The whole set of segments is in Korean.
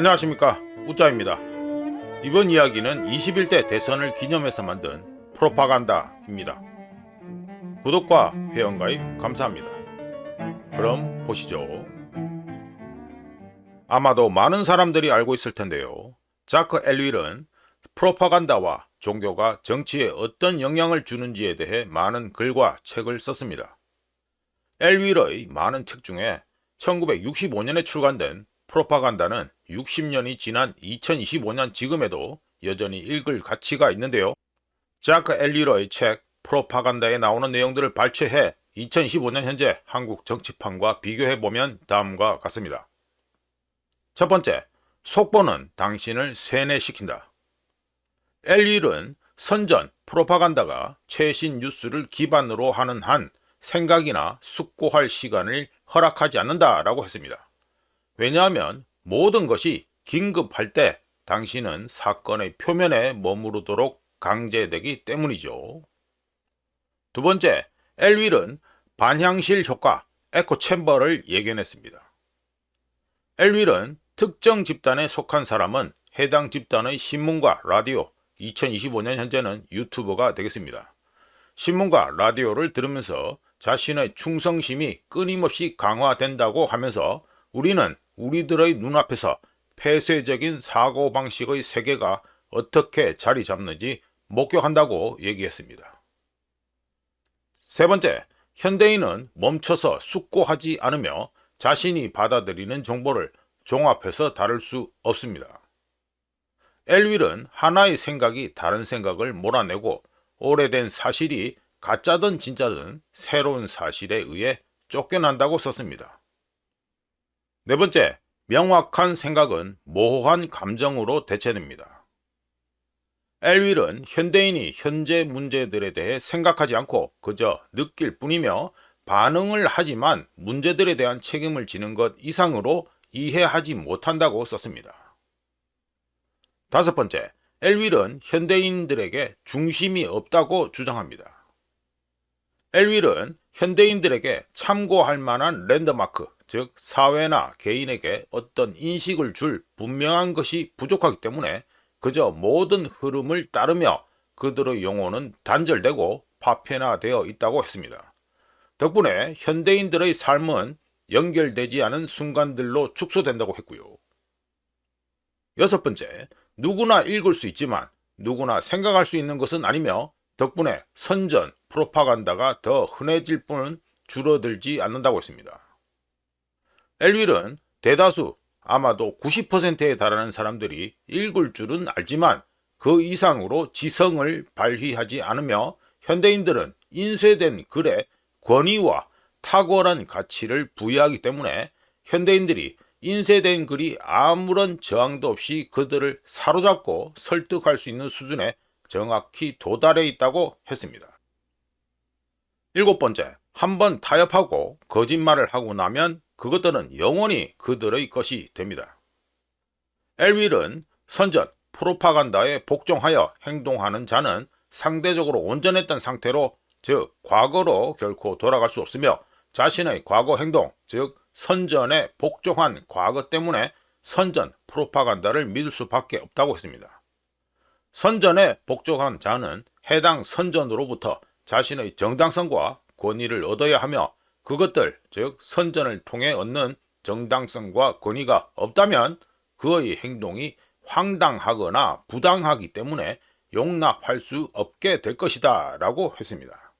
안녕하십니까, 우짜입니다. 이번 이야기는 21대 대선을 기념해서 만든 프로파간다입니다. 구독과 회원가입 감사합니다. 그럼 보시죠. 아마도 많은 사람들이 알고 있을 텐데요. 자크 엘윌은 프로파간다와 종교가 정치에 어떤 영향을 주는지에 대해 많은 글과 책을 썼습니다. 엘윌의 많은 책 중에 1965년에 출간된 프로파간다는 60년이 지난 2025년 지금에도 여전히 읽을 가치가 있는데요. 자크 엘윌의 책 프로파간다에 나오는 내용들을 발췌해 2025년 현재 한국 정치판과 비교해보면 다음과 같습니다. 첫 번째, 속보는 당신을 세뇌시킨다. 엘윌은 선전, 프로파간다가 최신 뉴스를 기반으로 하는 한 생각이나 숙고할 시간을 허락하지 않는다라고 했습니다. 왜냐하면 모든 것이 긴급할 때 당신은 사건의 표면에 머무르도록 강제되기 때문이죠. 두 번째, 엘윌은 반향실 효과, 에코 챔버를 예견했습니다. 엘윌은 특정 집단에 속한 사람은 해당 집단의 신문과 라디오, 2025년 현재는 유튜버가 되겠습니다. 신문과 라디오를 들으면서 자신의 충성심이 끊임없이 강화된다고 하면서 우리는 우리들의 눈앞에서 폐쇄적인 사고방식의 세계가 어떻게 자리 잡는지 목격한다고 얘기했습니다. 세 번째, 현대인은 멈춰서 숙고하지 않으며 자신이 받아들이는 정보를 종합해서 다룰 수 없습니다. 엘윌은 하나의 생각이 다른 생각을 몰아내고 오래된 사실이 가짜든 진짜든 새로운 사실에 의해 쫓겨난다고 썼습니다. 네 번째, 명확한 생각은 모호한 감정으로 대체됩니다. 엘윌은 현대인이 현재 문제들에 대해 생각하지 않고 그저 느낄 뿐이며 반응을 하지만 문제들에 대한 책임을 지는 것 이상으로 이해하지 못한다고 썼습니다. 다섯 번째, 엘윌은 현대인들에게 중심이 없다고 주장합니다. 엘윌은 현대인들에게 참고할 만한 랜드마크, 즉 사회나 개인에게 어떤 인식을 줄 분명한 것이 부족하기 때문에 그저 모든 흐름을 따르며 그들의 영혼은 단절되고 파편화되어 있다고 했습니다. 덕분에 현대인들의 삶은 연결되지 않은 순간들로 축소된다고 했고요. 여섯 번째, 누구나 읽을 수 있지만 누구나 생각할 수 있는 것은 아니며 덕분에 선전, 프로파간다가 더 흔해질 뿐 줄어들지 않는다고 했습니다. 엘윌은 대다수, 아마도 90%에 달하는 사람들이 읽을 줄은 알지만 그 이상으로 지성을 발휘하지 않으며 현대인들은 인쇄된 글에 권위와 탁월한 가치를 부여하기 때문에 현대인들이 인쇄된 글이 아무런 저항도 없이 그들을 사로잡고 설득할 수 있는 수준에 정확히 도달해 있다고 했습니다. 일곱 번째, 한번 타협하고 거짓말을 하고 나면 그것들은 영원히 그들의 것이 됩니다. 엘윌은 선전, 프로파간다에 복종하여 행동하는 자는 상대적으로 온전했던 상태로, 즉 과거로 결코 돌아갈 수 없으며 자신의 과거 행동, 즉 선전에 복종한 과거 때문에 선전, 프로파간다를 믿을 수밖에 없다고 했습니다. 선전에 복종한 자는 해당 선전으로부터 자신의 정당성과 권위를 얻어야 하며 그것들, 즉 선전을 통해 얻는 정당성과 권위가 없다면 그의 행동이 황당하거나 부당하기 때문에 용납할 수 없게 될 것이다 라고 했습니다.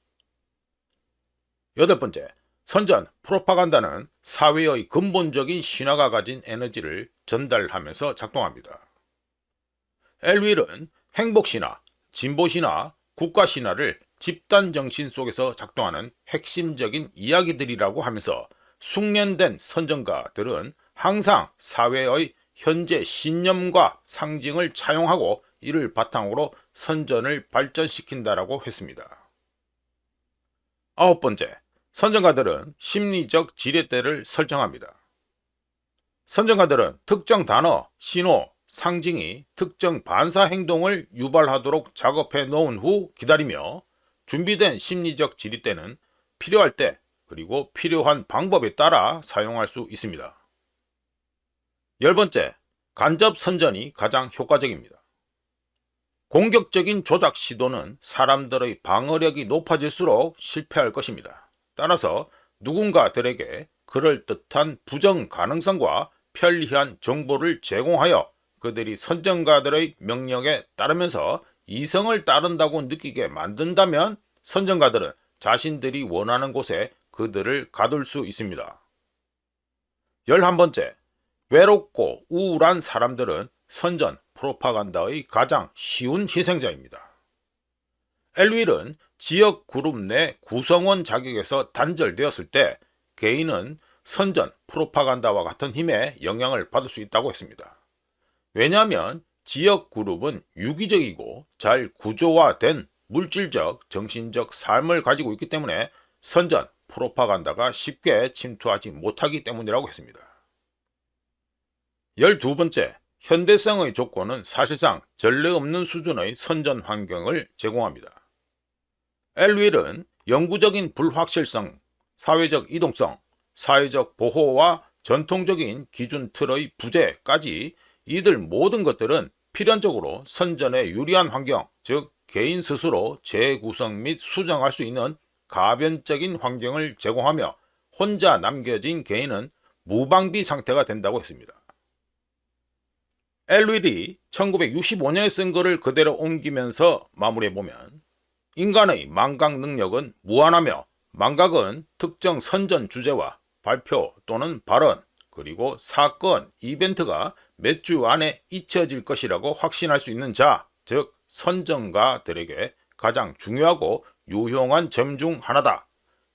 여덟 번째, 선전, 프로파간다는 사회의 근본적인 신화가 가진 에너지를 전달하면서 작동합니다. 엘윌은 행복신화, 진보신화, 국가신화를 집단정신 속에서 작동하는 핵심적인 이야기들이라고 하면서 숙련된 선전가들은 항상 사회의 현재 신념과 상징을 차용하고 이를 바탕으로 선전을 발전시킨다라고 했습니다. 아홉 번째, 선전가들은 심리적 지렛대를 설정합니다. 선전가들은 특정 단어, 신호, 상징이 특정 반사 행동을 유발하도록 작업해 놓은 후 기다리며 준비된 심리적 지렛대는 필요할 때 그리고 필요한 방법에 따라 사용할 수 있습니다. 열 번째, 간접 선전이 가장 효과적입니다. 공격적인 조작 시도는 사람들의 방어력이 높아질수록 실패할 것입니다. 따라서 누군가들에게 그럴듯한 부정 가능성과 편리한 정보를 제공하여 그들이 선전가들의 명령에 따르면서 이성을 따른다고 느끼게 만든다면 선전가들은 자신들이 원하는 곳에 그들을 가둘 수 있습니다. 11번째, 외롭고 우울한 사람들은 선전 프로파간다의 가장 쉬운 희생자입니다. 엘윌은 지역 그룹 내 구성원 자격에서 단절되었을 때 개인은 선전 프로파간다와 같은 힘에 영향을 받을 수 있다고 했습니다. 왜냐하면 지역 그룹은 유기적이고 잘 구조화된 물질적, 정신적 삶을 가지고 있기 때문에 선전 프로파간다가 쉽게 침투하지 못하기 때문이라고 했습니다. 12번째, 현대성의 조건은 사실상 전례 없는 수준의 선전 환경을 제공합니다. 엘윌은 영구적인 불확실성, 사회적 이동성, 사회적 보호와 전통적인 기준 틀의 부재까지 이들 모든 것들은 필연적으로 선전에 유리한 환경, 즉 개인 스스로 재구성 및 수정할 수 있는 가변적인 환경을 제공하며 혼자 남겨진 개인은 무방비 상태가 된다고 했습니다. 엘윌이 1965년에 쓴 글을 그대로 옮기면서 마무리해보면 인간의 망각 능력은 무한하며 망각은 특정 선전 주제와 발표 또는 발언 그리고 사건, 이벤트가 몇 주 안에 잊혀질 것이라고 확신할 수 있는 자, 즉 선전가들에게 가장 중요하고 유용한 점 중 하나다.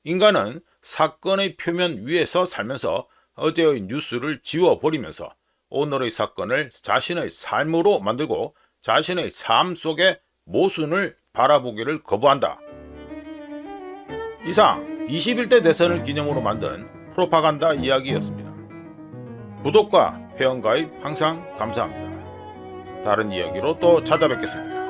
인간은 사건의 표면 위에서 살면서 어제의 뉴스를 지워버리면서 오늘의 사건을 자신의 삶으로 만들고 자신의 삶 속의 모순을 바라보기를 거부한다. 이상 21대 대선을 기념으로 만든 프로파간다 이야기였습니다. 구독과 회원가입 항상 감사합니다. 다른 이야기로 또 찾아뵙겠습니다.